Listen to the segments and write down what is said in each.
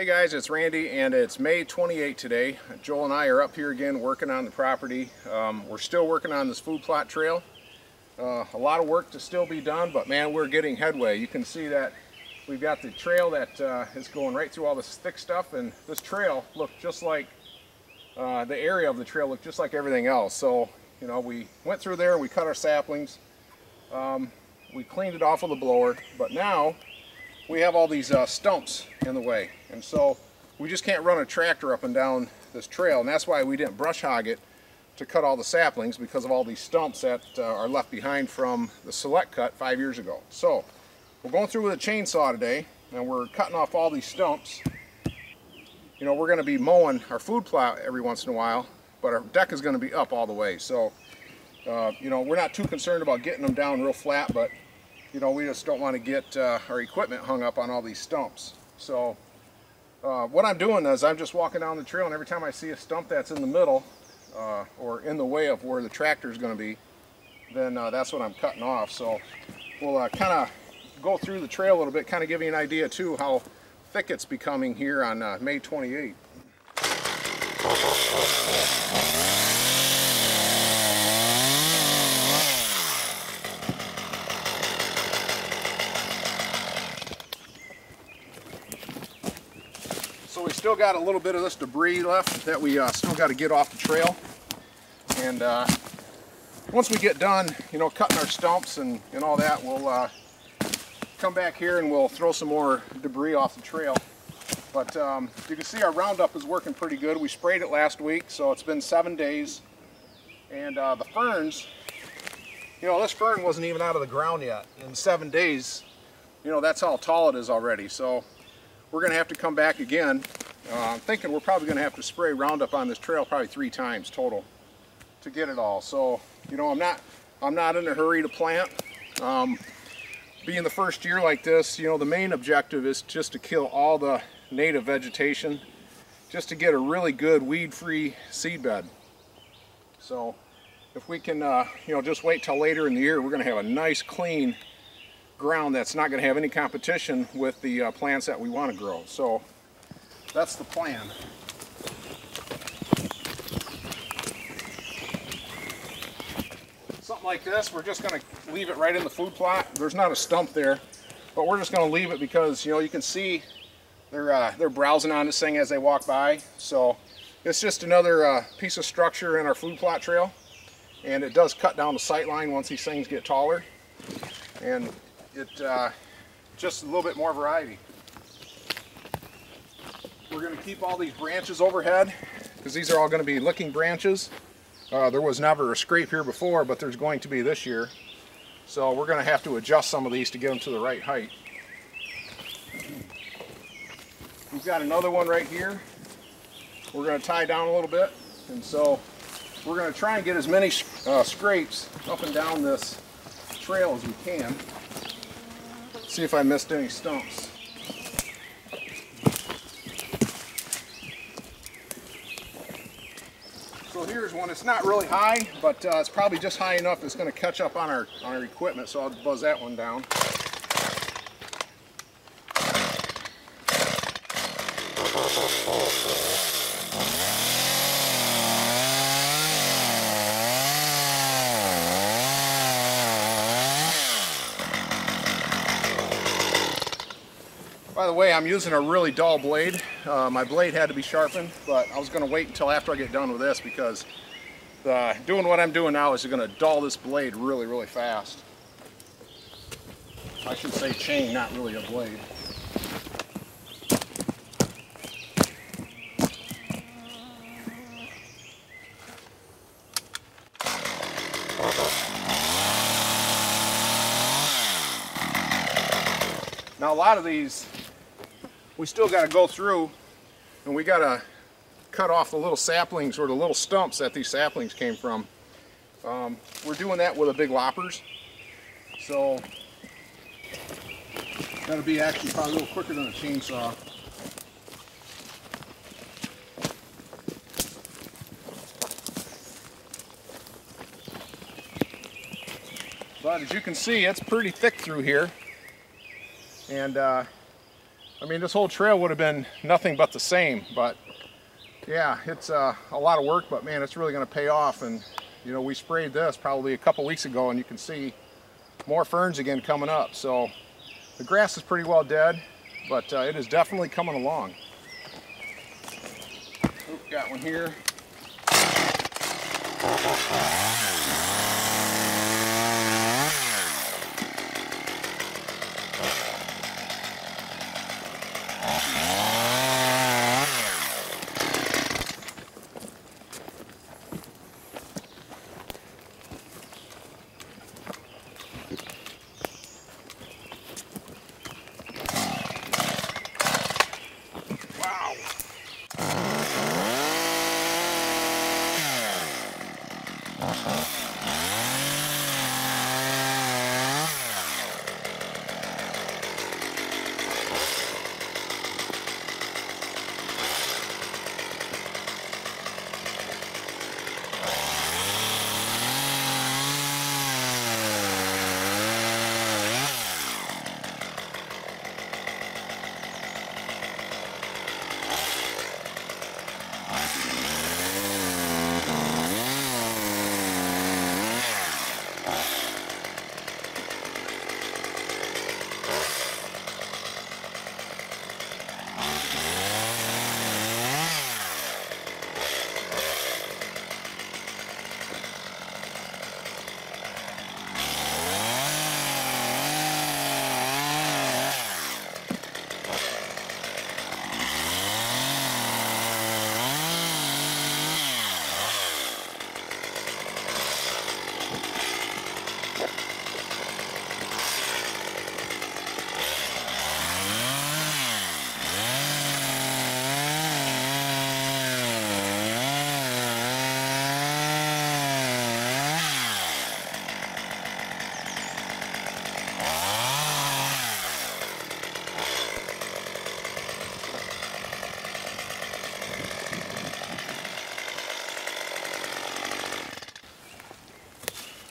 Hey guys, it's Randy and it's May 28 today. Joel and I are up here again working on the property. We're still working on this food plot trail. A lot of work to still be done, but man, we're getting headway. You can see that we've got the trail that is going right through all this thick stuff, and this trail looked just like the area of the trail looked just like everything else. So, you know, we went through there and we cut our saplings. We cleaned it off with a blower, but now we have all these stumps in the way, and so we just can't run a tractor up and down this trail, and that's why we didn't brush hog it to cut all the saplings, because of all these stumps that are left behind from the select cut 5 years ago. So we're going through with a chainsaw today, and we're cutting off all these stumps. You know, we're going to be mowing our food plot every once in a while, but our deck is going to be up all the way. So you know, we're not too concerned about getting them down real flat, but you know, we just don't want to get our equipment hung up on all these stumps. So what I'm doing is I'm just walking down the trail, and every time I see a stump that's in the middle or in the way of where the tractor is going to be, then that's what I'm cutting off. So we'll kind of go through the trail a little bit, kind of give you an idea too how thick it's becoming here on May 28th. So we still got a little bit of this debris left that we still got to get off the trail, and once we get done, you know, cutting our stumps and all that, we'll come back here and we'll throw some more debris off the trail. But you can see our Roundup is working pretty good. We sprayed it last week, so it's been 7 days, and the ferns, you know, this fern wasn't even out of the ground yet. In 7 days, you know, that's how tall it is already. So we're going to have to come back again. I'm thinking we're probably going to have to spray Roundup on this trail probably 3 times total to get it all. So, you know, I'm not in a hurry to plant. Being the first year like this, you know, the main objective is just to kill all the native vegetation, just to get a really good weed-free seed bed. So if we can, you know, just wait till later in the year, we're going to have a nice clean ground that's not going to have any competition with the plants that we want to grow. So that's the plan. Something like this, we're just going to leave it right in the food plot. There's not a stump there, but we're just going to leave it because, you know, you can see they're browsing on this thing as they walk by. So it's just another piece of structure in our food plot trail, and it does cut down the sight line once these things get taller, and it just a little bit more variety. We're going to keep all these branches overhead because these are all going to be licking branches. There was never a scrape here before, but there's going to be this year. So we're going to have to adjust some of these to get them to the right height. We've got another one right here. We're going to tie down a little bit, and so we're going to try and get as many scrapes up and down this trail as we can. See if I missed any stumps. So here's one. It's not really high, but it's probably just high enough it's going to catch up on our equipment, so I'll buzz that one down. By the way, I'm using a really dull blade. My blade had to be sharpened, but I was going to wait until after I get done with this, because doing what I'm doing now is going to dull this blade really, really fast. I should say chain, not really a blade. Now a lot of these we still got to go through, and we got to cut off the little saplings or the little stumps that these saplings came from. We're doing that with a big loppers, so that'll be actually probably a little quicker than a chainsaw. But as you can see, it's pretty thick through here, and I mean, this whole trail would have been nothing but the same, but yeah, it's a lot of work, but man, it's really going to pay off. And you know, we sprayed this probably a couple weeks ago, and you can see more ferns again coming up. So the grass is pretty well dead, but it is definitely coming along. Oop, got one here.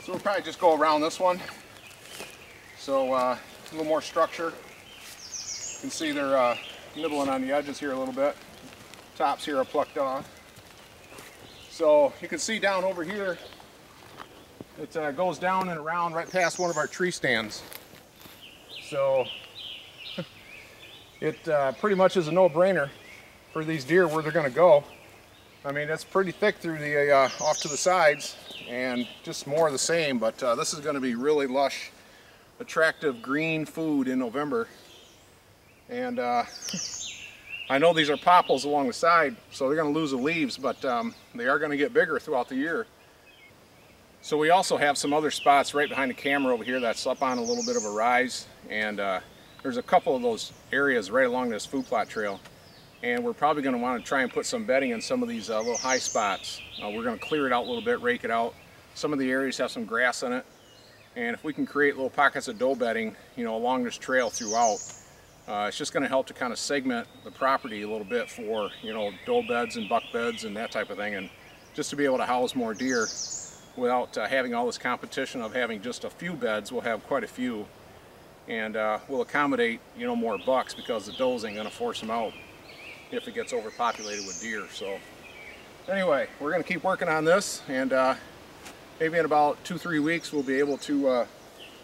So we'll probably just go around this one. So a little more structure. You can see they're nibbling on the edges here a little bit. Tops here are plucked off. So you can see down over here, it goes down and around right past one of our tree stands. So it pretty much is a no-brainer for these deer where they're going to go. I mean, it's pretty thick through the off to the sides, and just more of the same, but this is going to be really lush, attractive green food in November. And I know these are popples along the side, so they're going to lose the leaves, but they are going to get bigger throughout the year. So we also have some other spots right behind the camera over here that's up on a little bit of a rise, and there's a couple of those areas right along this food plot trail. And we're probably going to want to try and put some bedding in some of these little high spots. We're going to clear it out a little bit, rake it out. Some of the areas have some grass in it. And if we can create little pockets of doe bedding, you know, along this trail throughout, it's just going to help to kind of segment the property a little bit for, you know, doe beds and buck beds and that type of thing. And just to be able to house more deer without having all this competition of having just a few beds. We'll have quite a few. And we'll accommodate, you know, more bucks because the does ain't going to force them out if it gets overpopulated with deer. So anyway, we're going to keep working on this, and maybe in about 2-3 weeks we'll be able to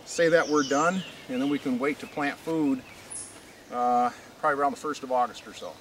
say that we're done, and then we can wait to plant food probably around the 1st of August or so.